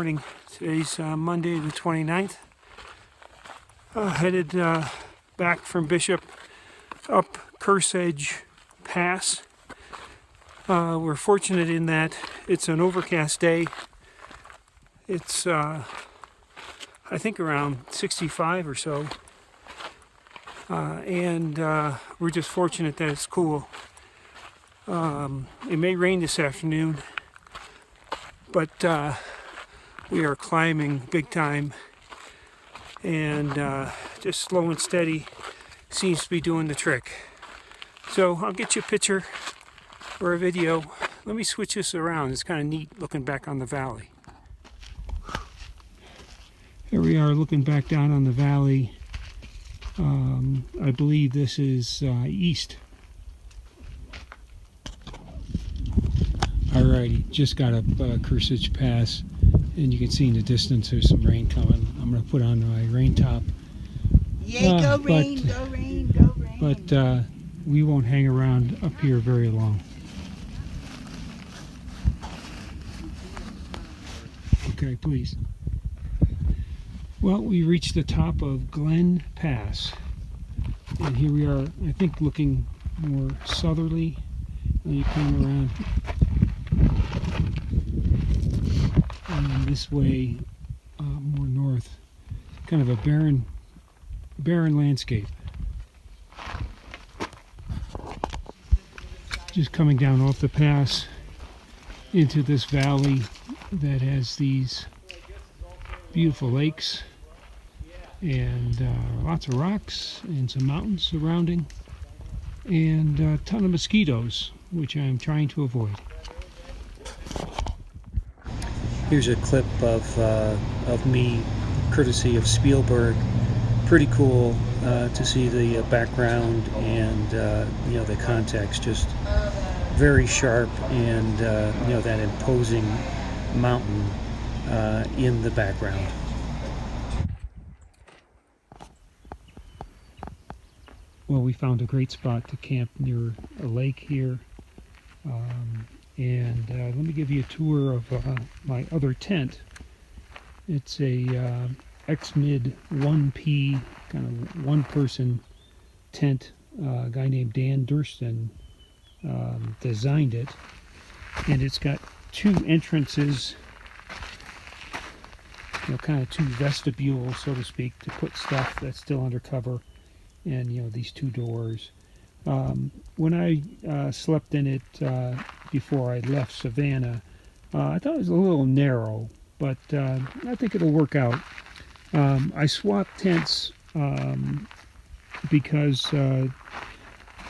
morning. Today's Monday the 29th. Headed back from Bishop up Kearsarge Pass. We're fortunate in that it's an overcast day. It's I think around 65 or so. And we're just fortunate that it's cool. It may rain this afternoon, but we are climbing big time, and just slow and steady seems to be doing the trick. So I'll get you a picture or a video. Let me switch this around. It's kind of neat looking back on the valley. Here we are looking back down on the valley. I believe this is east. Alrighty, just got up Kearsarge Pass, and you can see in the distance there's some rain coming. I'm going to put on my rain top. Yay, go rain, go rain, go rain. But we won't hang around up here very long. Okay, please. Well, we reached the top of Glen Pass, and here we are, I think, looking more southerly. And you come around and this way, more north. Kind of a barren landscape. Just coming down off the pass into this valley that has these beautiful lakes and lots of rocks and some mountains surrounding, and a ton of mosquitoes, which I'm trying to avoid. Here's a clip of me, courtesy of Spielberg. Pretty cool to see the background and the context, just very sharp, and that imposing mountain in the background. Well, we found a great spot to camp near a lake here. And let me give you a tour of my other tent. It's a X-Mid 1P, kind of one-person tent. A guy named Dan Durston designed it. And it's got two entrances, kind of two vestibules, so to speak, to put stuff that's still under cover. And, these two doors. When I slept in it before I left Savannah, I thought it was a little narrow, but I think it'll work out. I swapped tents because the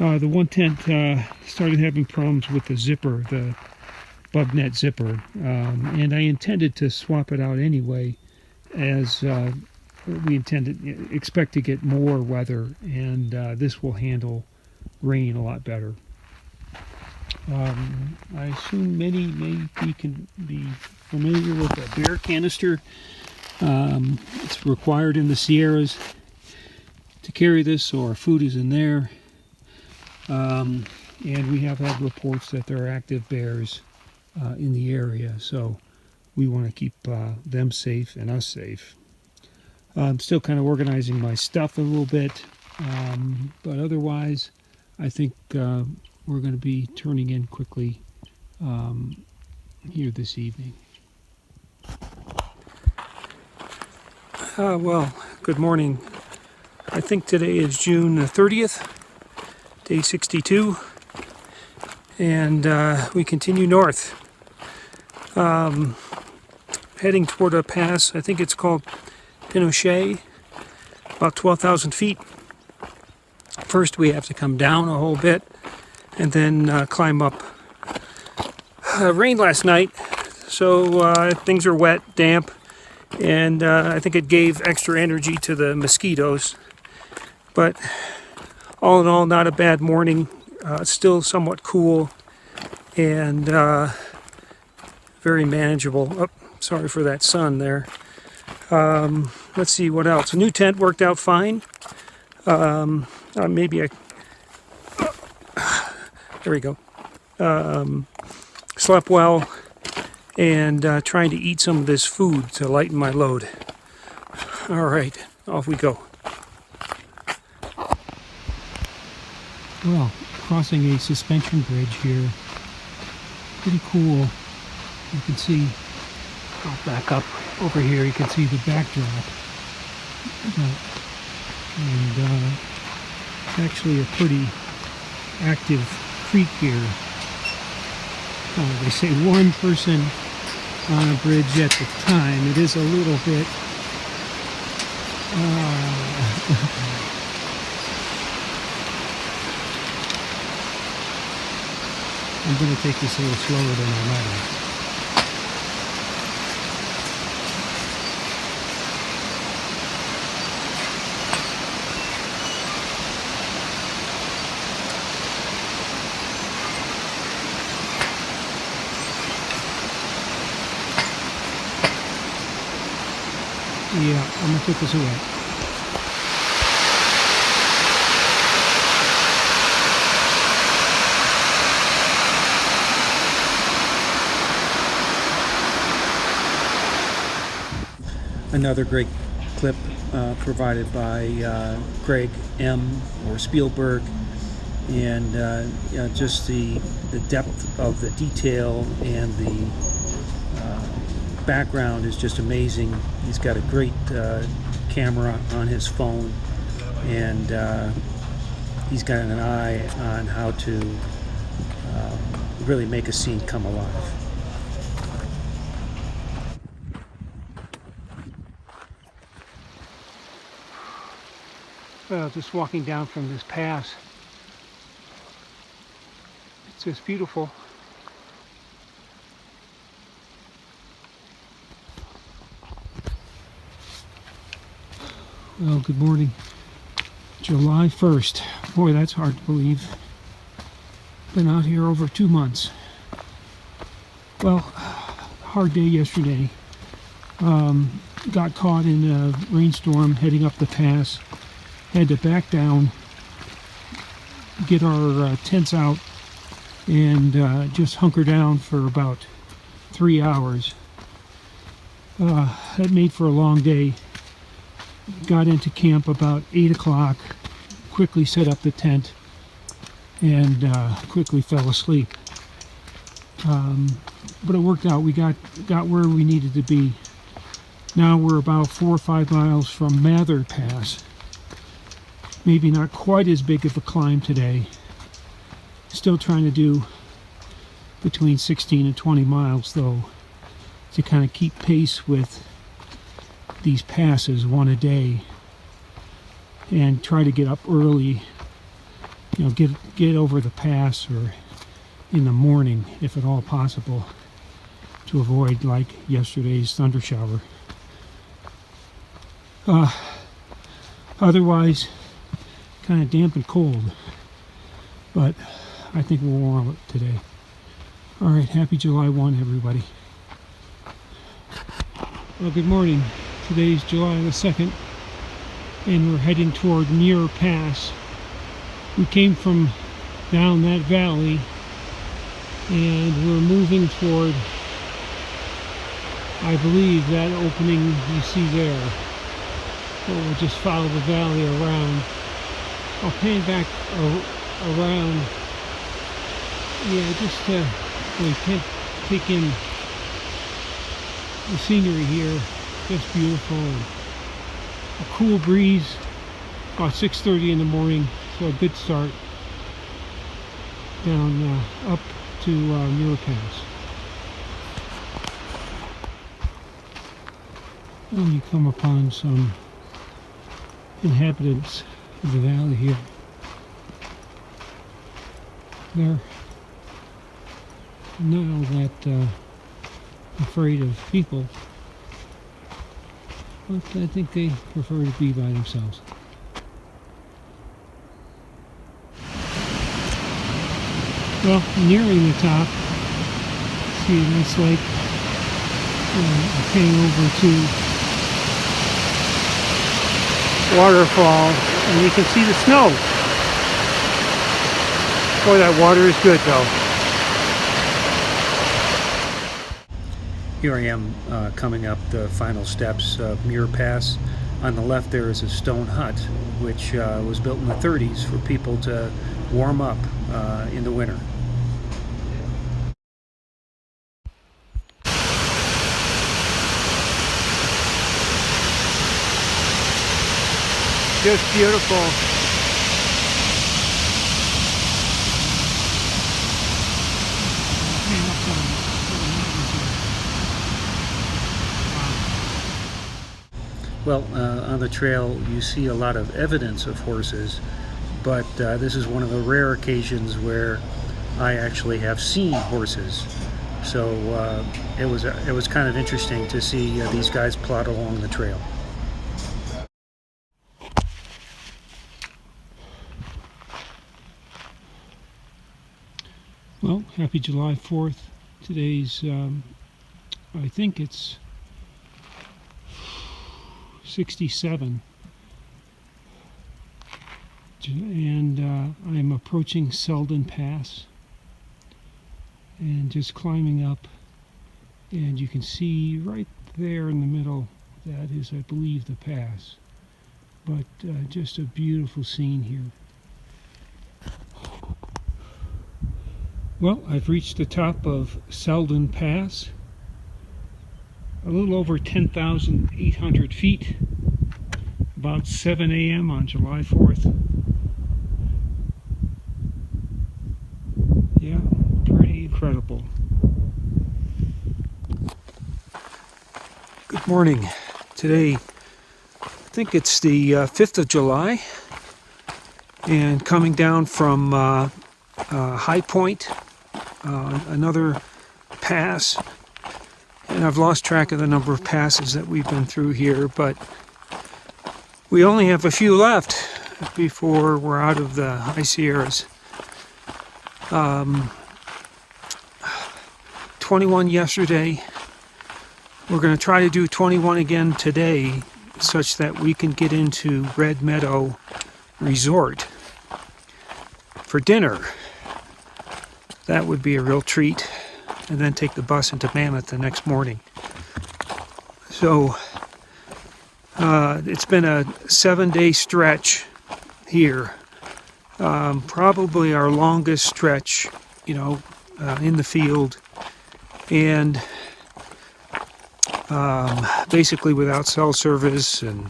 one tent started having problems with the zipper, the bug net zipper, and I intended to swap it out anyway, as we expect to get more weather, and this will handle rain a lot better. I assume many can be familiar with a bear canister. It's required in the Sierras to carry this, so our food is in there. And we have had reports that there are active bears in the area, so we want to keep them safe and us safe. I'm still kind of organizing my stuff a little bit, but otherwise I think we're going to be turning in quickly here this evening. Well, good morning. I think today is June 30th, day 62, and we continue north, heading toward a pass. I think it's called Pinochet, about 12,000 feet. First we have to come down a whole bit and then climb up. Rained last night, so things are wet, damp, and I think it gave extra energy to the mosquitoes. But all in all, not a bad morning. Still somewhat cool and very manageable. Oh, sorry for that sun there. Let's see what else. A new tent worked out fine. Maybe there we go. Slept well, and trying to eat some of this food to lighten my load. All right, off we go. Well, crossing a suspension bridge here. Pretty cool. You can see, I'll back up over here, you can see the backdrop. And it's actually a pretty active creek here. They say one person on a bridge at the time. It is a little bit I'm going to take this a little slower than I might have. Yeah, I'm going to put this away. Another great clip provided by Greg M. or Spielberg, and just the depth of the detail and the background is just amazing. He's got a great camera on his phone, and he's got an eye on how to really make a scene come alive. Well, just walking down from this pass, it's just beautiful. Well, good morning. July 1st. Boy, that's hard to believe. Been out here over 2 months. Well, hard day yesterday. Got caught in a rainstorm heading up the pass. Had to back down, get our tents out, and just hunker down for about 3 hours. That made for a long day. Got into camp about 8 o'clock, quickly set up the tent, and quickly fell asleep. But it worked out. We got where we needed to be. Now we're about 4 or 5 miles from Meadow Pass. Maybe not quite as big of a climb today. Still trying to do between 16 and 20 miles though, to kind of keep pace with these passes, one a day, and try to get up early, you know, get over the pass or in the morning if at all possible, to avoid like yesterday's thunder shower. Otherwise kind of damp and cold, but I think we'll warm up today. All right, happy July 1, everybody. Well, good morning. Today's July the 2nd, and we're heading toward Meadow Pass. We came from down that valley, and we're moving toward, I believe, that opening you see there. So we'll just follow the valley around. I'll pan back around, yeah, just to really take in the scenery here. Just beautiful. A cool breeze, about 6:30 in the morning, so a good start down up to Meadow Pass. And you come upon some inhabitants of the valley here. They're not all that afraid of people, but I think they prefer to be by themselves. Well, nearing the top, see a nice lake, heading over to waterfall, and you can see the snow. Boy, that water is good though. Here I am coming up the final steps of Muir Pass. On the left there is a stone hut which was built in the 30s for people to warm up in the winter. Just beautiful. Well, on the trail you see a lot of evidence of horses, but this is one of the rare occasions where I actually have seen horses. So it was kind of interesting to see these guys plod along the trail. Well, happy July 4th. Today's, I think it's 67. And I'm approaching Selden Pass and just climbing up. And you can see right there in the middle, that is, I believe, the pass. But just a beautiful scene here. Well, I've reached the top of Selden Pass, a little over 10,800 feet, about 7 a.m. on July 4th. Yeah, pretty incredible. Good morning. Today, I think it's the 5th of July, and coming down from High Point, another pass, and I've lost track of the number of passes that we've been through here, but we only have a few left before we're out of the High Sierras. 21 yesterday. We're going to try to do 21 again today, such that we can get into Red Meadow Resort for dinner. That would be a real treat, and then take the bus into Mammoth the next morning. So it's been a 7-day stretch here, probably our longest stretch, in the field, and basically without cell service and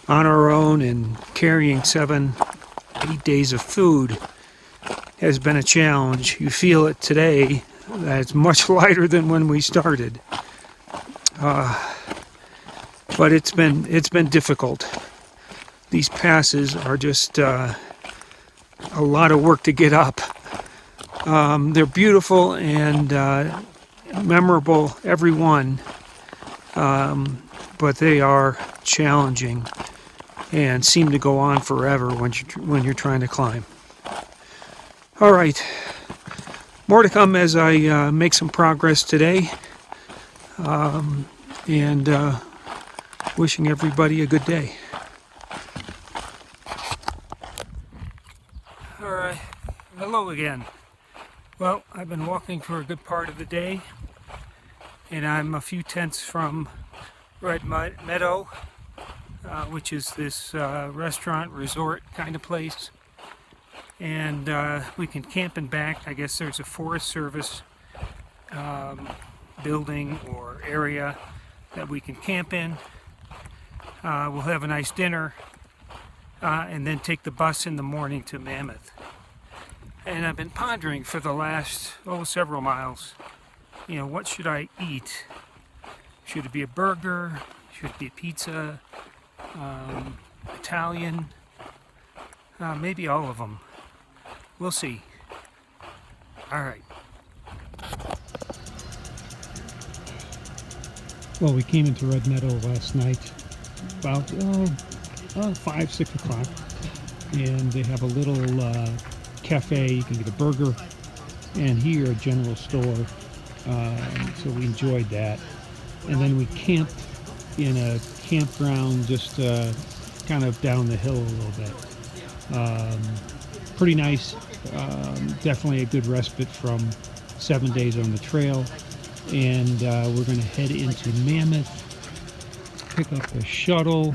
on our own, and carrying 7-8 days of food has been a challenge. You feel it today. It's much lighter than when we started, but it's been difficult. These passes are just a lot of work to get up. They're beautiful and memorable, every one, but they are challenging and seem to go on forever when you're trying to climb. All right, more to come as I make some progress today, and wishing everybody a good day. All right, hello again. Well, I've been walking for a good part of the day, and I'm a few tenths from Red Meadow, which is this restaurant resort kind of place. And we can camp and back. I guess there's a Forest Service building or area that we can camp in. We'll have a nice dinner and then take the bus in the morning to Mammoth. And I've been pondering for the last several miles, what should I eat? Should it be a burger? Should it be a pizza? Italian? Maybe all of them. We'll see. All right. Well, we came into Red Meadow last night about 5, 6 o'clock, and they have a little cafe. You can get a burger, and here a general store. So we enjoyed that, and then we camped in a campground just kind of down the hill a little bit. Pretty nice. Definitely a good respite from 7 days on the trail. and we're going to head into Mammoth, pick up a shuttle,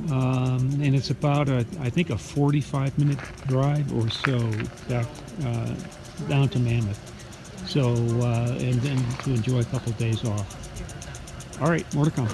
and it's about I think a 45-minute drive or so back down to Mammoth. So and then to enjoy a couple of days off. All right, more to come.